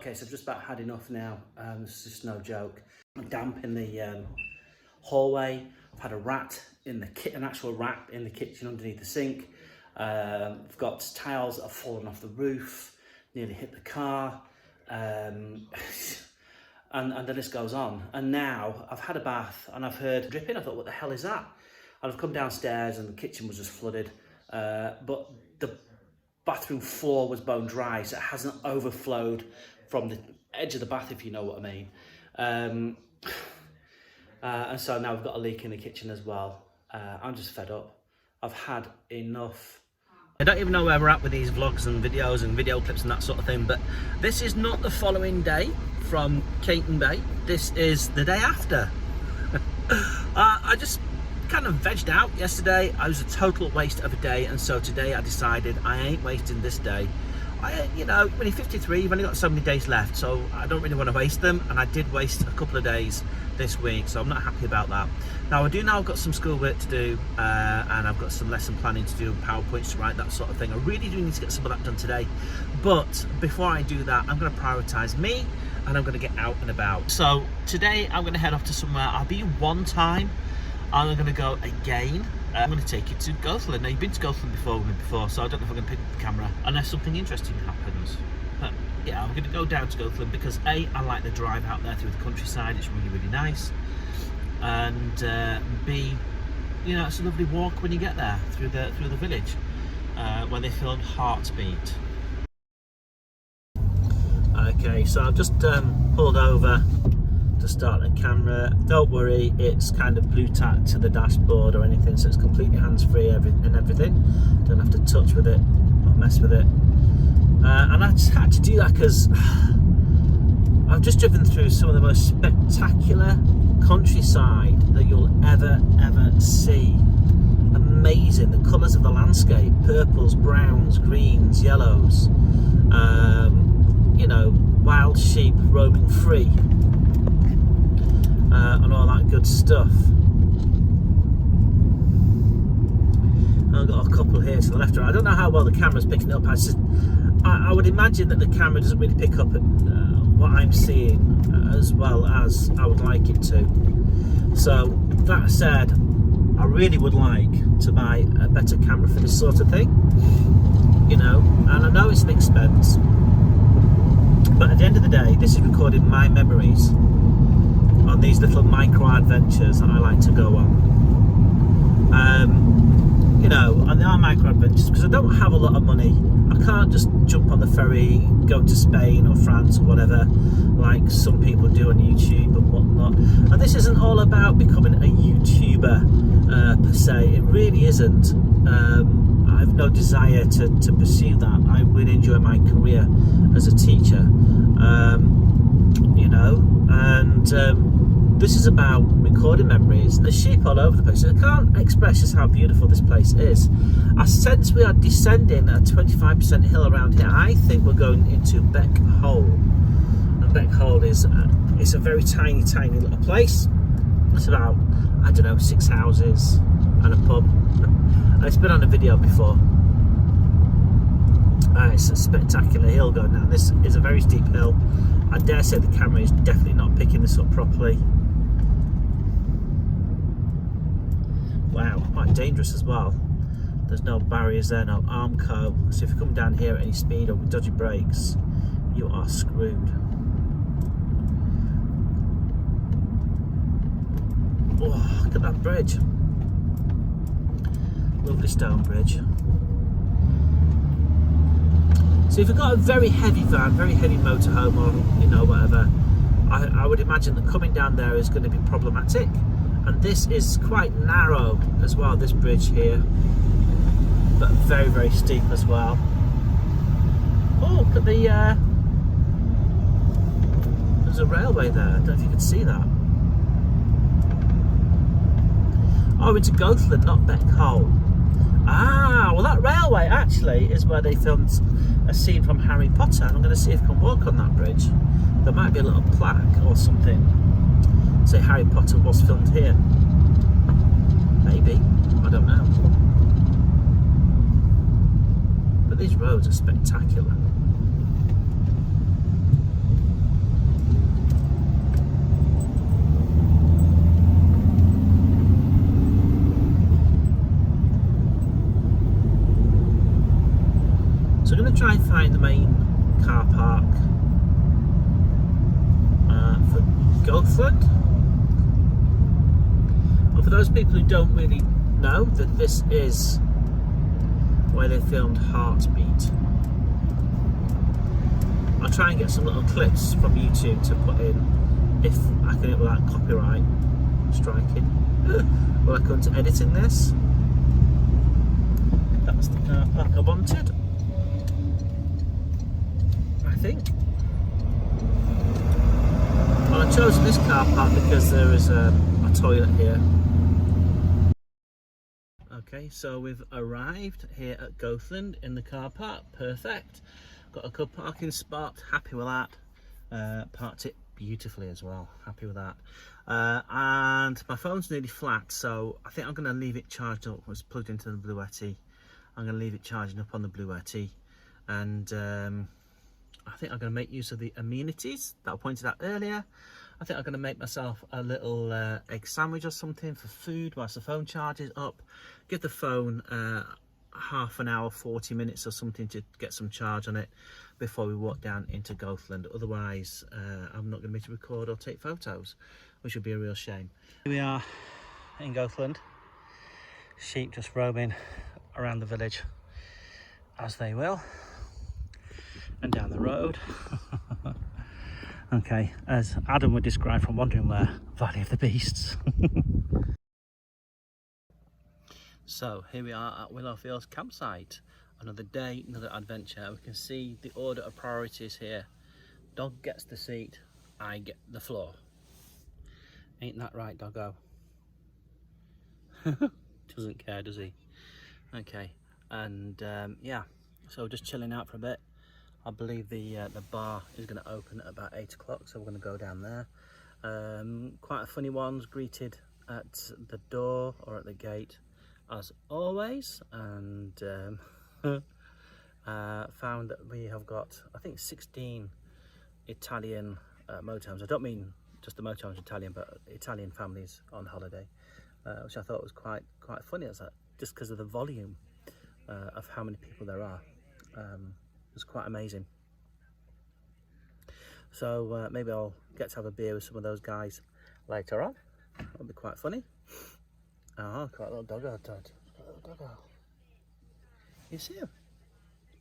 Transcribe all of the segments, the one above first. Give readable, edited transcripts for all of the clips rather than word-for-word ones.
Okay, so I've just about had enough now. It's just no joke. I'm damp in the hallway. I've had a rat in the an actual rat in the kitchen underneath the sink. I've got tiles that have fallen off the roof, nearly hit the car, and the list goes on. And now I've had a bath and I've heard dripping. I thought, what the hell is that? And I've come downstairs and the kitchen was just flooded, but the bathroom floor was bone dry, so it hasn't overflowed from the edge of the bath, if you know what I mean. And so now we've got a leak in the kitchen as well. I'm just fed up. I've had enough. I don't even know where we're at with these vlogs and videos and video clips and that sort of thing, but this is not the following day from Caton Bay. This is the day after. I just kind of vegged out yesterday. I was a total waste of a day, and so today I decided I ain't wasting this day. You know, when you're 53, you've only got so many days left, so I don't really want to waste them, and I did waste a couple of days this week, so I'm not happy about that. Now I do now, I've got some schoolwork to do, and I've got some lesson planning to do, PowerPoints to write, that sort of thing. I really do need to get some of that done today, but before I do that, I'm going to prioritise me, and I'm going to get out and about. So today I'm going to head off to somewhere. I'll be one time, I'm going to go again. I'm going to take you to Goathland. Now, you've been to Goathland before, so I don't know if I'm going to pick up the camera unless something interesting happens. But yeah, I'm going to go down to Goathland because A, I like the drive out there through the countryside. It's really, really nice. And B, you know, it's a lovely walk when you get there through the village where they filmed Heartbeat. Okay, so I've just pulled over to start the camera. Don't worry, it's kind of blue tack to the dashboard or anything, so it's completely hands-free and everything. Don't have to touch with it or mess with it. And I just had to do that because I've just driven through some of the most spectacular countryside that you'll ever see. Amazing, the colours of the landscape, purples, browns, greens, yellows, you know, wild sheep roaming free. And all that good stuff. I've got a couple here to the left. I don't know how well the camera's picking up. I would imagine that the camera doesn't really pick up what I'm seeing as well as I would like it to. So that said, I really would like to buy a better camera for this sort of thing. You know, and I know it's an expense, but at the end of the day, this is recording my memories on these little micro adventures that I like to go on. You know, and they are micro adventures because I don't have a lot of money. I can't just jump on the ferry, go to Spain or France or whatever, like some people do on YouTube and whatnot. And this isn't all about becoming a YouTuber per se. It really isn't. I have no desire to pursue that. I really enjoy my career as a teacher. You know, and this is about recording memories. There's sheep all over the place. I can't express just how beautiful this place is. I sense we are descending a 25% hill around here. I think we're going into Beck Hole. And Beck Hole is it's a very tiny little place. It's about, I don't know, 6 houses and a pub. It's been on a video before. It's a spectacular hill going down. This is a very steep hill. I dare say the camera is definitely not picking this up properly. Wow, quite dangerous as well. There's no barriers there, no Armco. So if you come down here at any speed or with dodgy brakes, you are screwed. Oh, look at that bridge. Lovely stone bridge. So if you've got a very heavy van, very heavy motorhome or, you know, whatever, I would imagine that coming down there is going to be problematic. And this is quite narrow as well, this bridge here, but very, very steep as well. Oh, look at the, there's a railway there, I don't know if you can see that. Oh, it's Goathland, not Beck Hole. Ah, well that railway actually is where they filmed a scene from Harry Potter. I'm going to see if I can walk on that bridge. There might be a little plaque or something. Say Harry Potter was filmed here. Maybe, I don't know. But these roads are spectacular. out the main car park for Goathland. And for those people who don't really know, that this is where they filmed Heartbeat. I'll try and get some little clips from YouTube to put in if I can, without copyright striking. Will I come to editing this? That's the car park I wanted, I think. Well, I chose this car park because there is a toilet here. Okay, so we've arrived here at Goathland in the car park. Perfect. Got a good parking spot. Happy with that. Parked it beautifully as well. Happy with that. And my phone's nearly flat, so I think I'm going to leave it charged up. It's plugged into the Bluetti. I'm going to leave it charging up on the Bluetti, and I think I'm going to make use of the amenities that I pointed out earlier. I think I'm going to make myself a little egg sandwich or something for food whilst the phone charges up. Give the phone half an hour, 40 minutes or something to get some charge on it before we walk down into Goathland. Otherwise, I'm not going to be able to record or take photos, which would be a real shame. Here we are in Goathland. Sheep just roaming around the village as they will, and down the road. Okay, as Adam would describe from Wandering Where, Valley of the Beasts. So here we are at Willowfields campsite. Another day, another adventure. We can see the order of priorities here. Dog gets the seat, I get the floor. Ain't that right, doggo? Doesn't care, does he? Okay, and yeah, so just chilling out for a bit. I believe the bar is going to open at about 8 o'clock, so we're going to go down there. Quite a funny ones greeted at the door or at the gate as always, and found that we have got, I think, 16 Italian motorhomes. I don't mean just the motorhomes Italian, but Italian families on holiday, which I thought was quite funny, as that, just because of the volume of how many people there are. It's quite amazing. So maybe I'll get to have a beer with some of those guys later on. That'll be quite funny. Oh, quite a little doggo, Dad. Got a little doggo. You see him?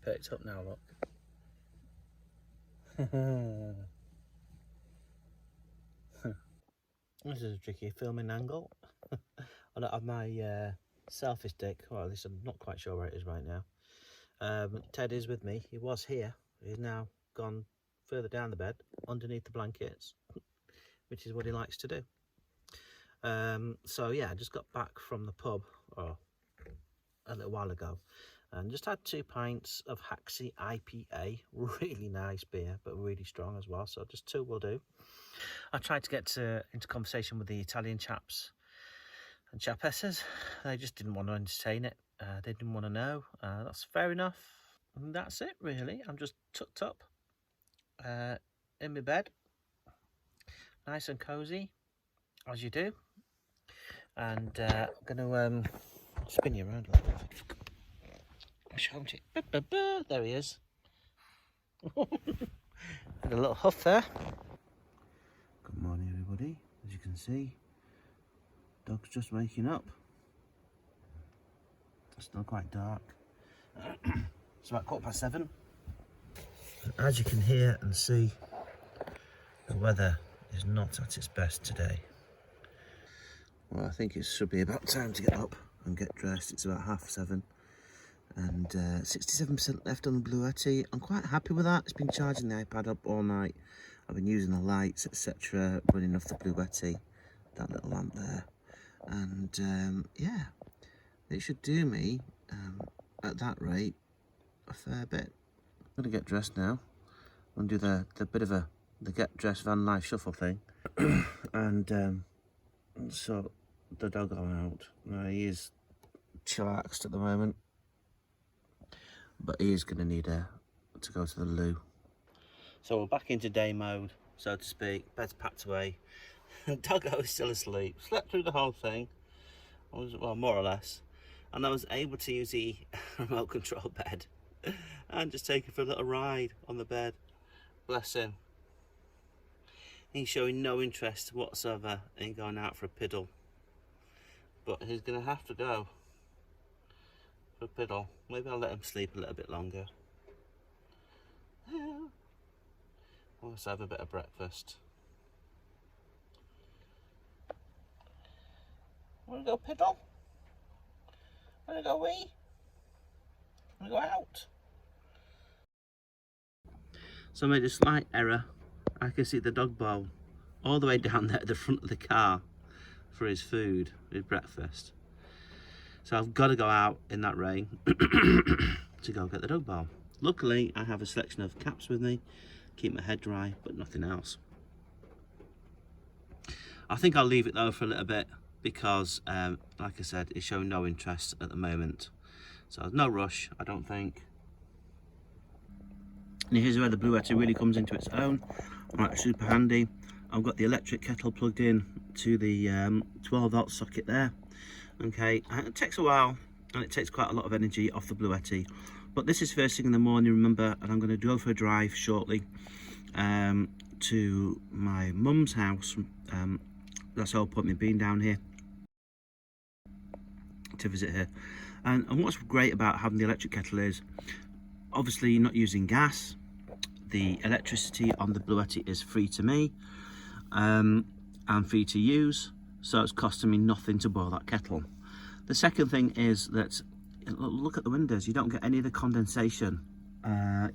Perked up now, look. This is a tricky filming angle. I don't have my selfie stick, or at least I'm not quite sure where it is right now. Ted is with me. He was here. He's now gone further down the bed, underneath the blankets, which is what he likes to do. So yeah, I just got back from the pub a little while ago, and just had 2 pints of Haxi IPA. Really nice beer, but really strong as well. So just 2 will do. I tried to get into conversation with the Italian chaps and chapesses. They just didn't want to entertain it. They didn't want to know. That's fair enough. And that's it, really. I'm just tucked up in my bed, nice and cozy, as you do. And I'm going to spin you around a little bit. There he is. Had a little huff there. Good morning, everybody. As you can see, dog's just waking up. It's still quite dark. It's about 7:15. As you can hear and see, the weather is not at its best today. Well, I think it should be about time to get up and get dressed. It's about 7:30, and 67% left on the Bluetti. I'm quite happy with that. It's been charging the iPad up all night. I've been using the lights, etc., running off the Bluetti, that little lamp there, and yeah, it should do me at that rate a fair bit. I'm gonna get dressed now. I'm gonna do the bit of the get dressed van life shuffle thing, and so the dog out. Now he is chillaxed at the moment, but he is gonna need to go to the loo. So we're back into day mode, so to speak. Bed's packed away. Doggo is still asleep. Slept through the whole thing. Well, more or less. And I was able to use the remote control bed and just take him for a little ride on the bed. Bless him. He's showing no interest whatsoever in going out for a piddle. But he's going to have to go for a piddle. Maybe I'll let him sleep a little bit longer. Let's have a bit of breakfast. Want to go piddle? Want to go wee? Want to go out? So I made a slight error. I can see the dog bowl all the way down there at the front of the car for his food, his breakfast. So I've got to go out in that rain to go get the dog bowl. Luckily, I have a selection of caps with me, keep my head dry, but nothing else. I think I'll leave it though for a little bit because, like I said, it's showing no interest at the moment. So there's no rush, I don't think. And here's where the Bluetti really comes into its own. Right, super handy. I've got the electric kettle plugged in to the 12 volt socket there. Okay, and it takes a while and it takes quite a lot of energy off the Bluetti. But this is first thing in the morning, remember, and I'm going to go for a drive shortly to my mum's house. That's the whole point of me being down here, to visit her. And what's great about having the electric kettle is, obviously you're not using gas. The electricity on the Bluetti is free to me and free to use, so it's costing me nothing to boil that kettle. The second thing is that, look at the windows, you don't get any of the condensation,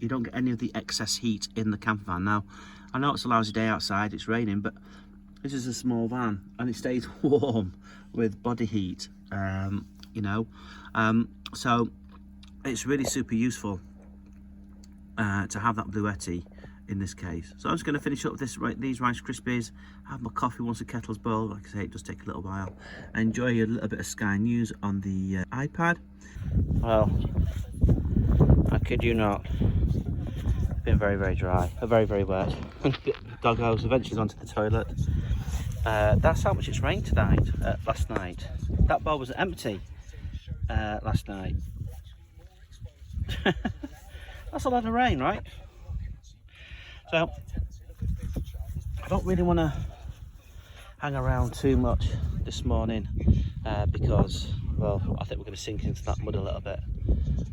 you don't get any of the excess heat in the camper van. Now, I know it's a lousy day outside, it's raining, but this is a small van and it stays warm with body heat, you know, so it's really super useful to have that Bluetti in this case. So I'm just going to finish up these Rice Krispies, have my coffee once the kettle's boiled. Like I say, it does take a little while. Enjoy a little bit of Sky News on the iPad. Well, I kid you not, been very, very dry, very, very wet. Doggo's eventually gone to the toilet. That's how much it's rained tonight, last night. That bowl was empty last night. That's a lot of rain, right? So, I don't really want to hang around too much this morning because, well, I think we're going to sink into that mud a little bit.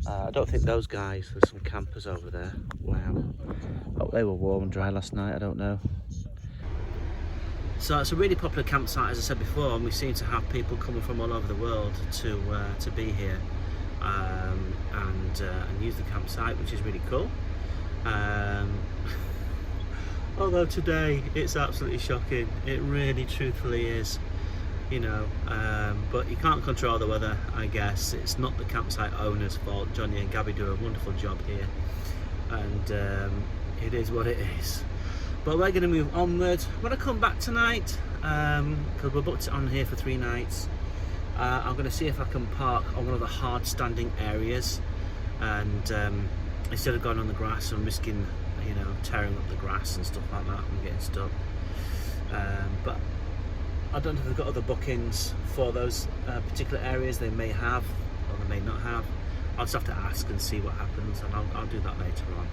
I don't think those guys, there's some campers over there. Wow. Hope they were warm and dry last night, I don't know. So it's a really popular campsite, as I said before, and we seem to have people coming from all over the world to be here and use the campsite, which is really cool. Although today it's absolutely shocking, it really truthfully is, you know, but you can't control the weather, I guess. It's not the campsite owner's fault. Johnny and Gabby do a wonderful job here, and it is what it is. But we're going to move onwards. When I come back tonight, because we're booked on here for 3 nights, I'm going to see if I can park on one of the hard standing areas, and instead of going on the grass and risking, you know, tearing up the grass and stuff like that and getting stuck. But I don't know if they've got other bookings for those particular areas. They may have, or they may not have. I'll just have to ask and see what happens, and I'll do that later on.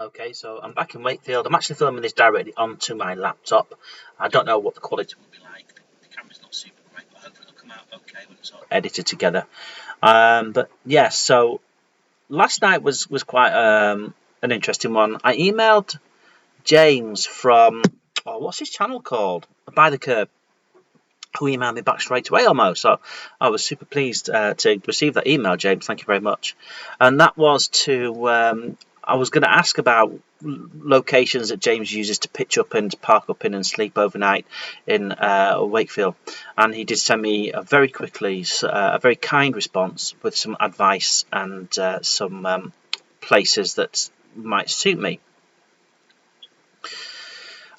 Okay, so I'm back in Wakefield. I'm actually filming this directly onto my laptop. I don't know what the quality will be like. The camera's not super great, but hopefully it'll come out okay when it's all edited together. But yeah, so last night was quite an interesting one. I emailed James from, what's his channel called? By the Curb, who emailed me back straight away almost. So I was super pleased to receive that email, James. Thank you very much. And that was to, I was going to ask about locations that James uses to pitch up and park up in and sleep overnight in Wakefield. And he did send me very quickly a very kind response with some advice and some places that might suit me.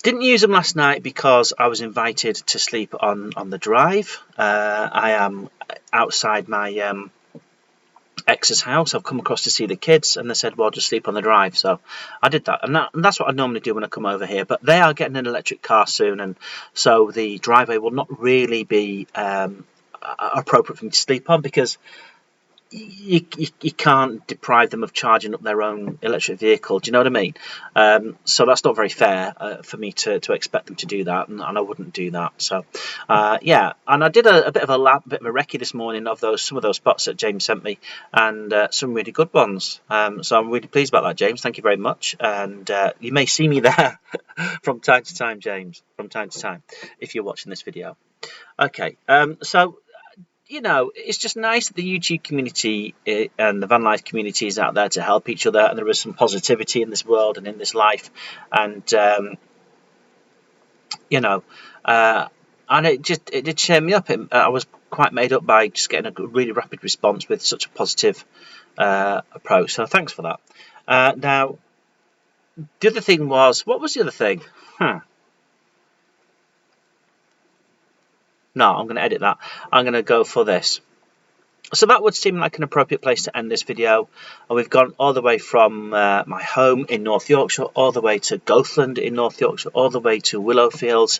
Didn't use them last night because I was invited to sleep on the drive. I am outside my ex's house. I've come across to see the kids, and they said, well, just sleep on the drive. So I did that, and that's what I normally do when I come over here. But they are getting an electric car soon, and so the driveway will not really be appropriate for me to sleep on, because you can't deprive them of charging up their own electric vehicle. Do you know what I mean? So that's not very fair for me to expect them to do that, and I wouldn't do that. So yeah, and I did a bit of a recce this morning of some of those spots that James sent me, and some really good ones. So I'm really pleased about that, James. Thank you very much. And you may see me there from time to time, James, from time to time, if you're watching this video. Okay, so it's just nice that the YouTube community and the van life community is out there to help each other, and there is some positivity in this world and in this life, and and it did cheer me up. I was quite made up by just getting a really rapid response with such a positive approach. So thanks for that. Now, the other thing was, what was the other thing? No, I'm going to edit that. I'm going to go for this. So that would seem like an appropriate place to end this video. And we've gone all the way from my home in North Yorkshire, all the way to Goathland in North Yorkshire, all the way to Willowfields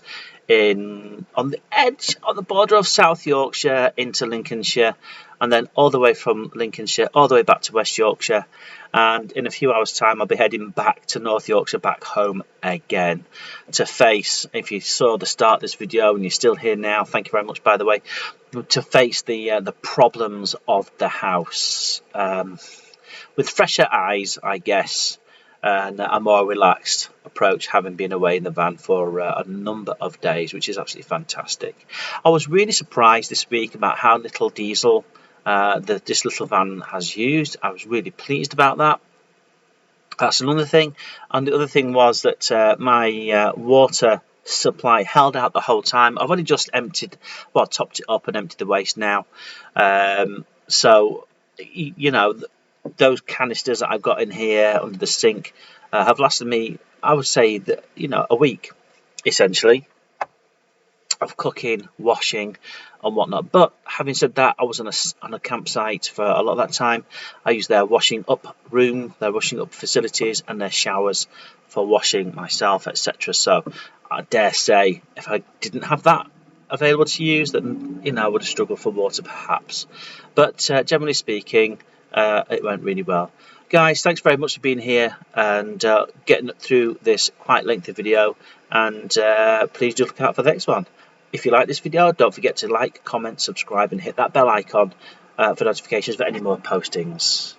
on the edge, on the border of South Yorkshire into Lincolnshire, and then all the way from Lincolnshire all the way back to West Yorkshire. And in a few hours' time, I'll be heading back to North Yorkshire, back home again, to face, if you saw the start of this video and you're still here now, thank you very much, by the way, to face the problems of the house with fresher eyes, I guess, and a more relaxed approach, having been away in the van for a number of days, which is absolutely fantastic. I was really surprised this week about how little diesel this little van has used. I was really pleased about that. That's another thing. And the other thing was that my water supply held out the whole time. I've only just topped it up and emptied the waste now. So those canisters that I've got in here under the sink have lasted me, I would say, that a week essentially, of cooking, washing and whatnot. But having said that, I was on a campsite for a lot of that time. I used their washing up room, their washing up facilities and their showers for washing myself, etc. So I dare say if I didn't have that available to use, then I would have struggled for water perhaps. But generally speaking, it went really well. Guys, thanks very much for being here and getting through this quite lengthy video, and please do look out for the next one. If you like this video, don't forget to like, comment, subscribe and hit that bell icon for notifications for any more postings.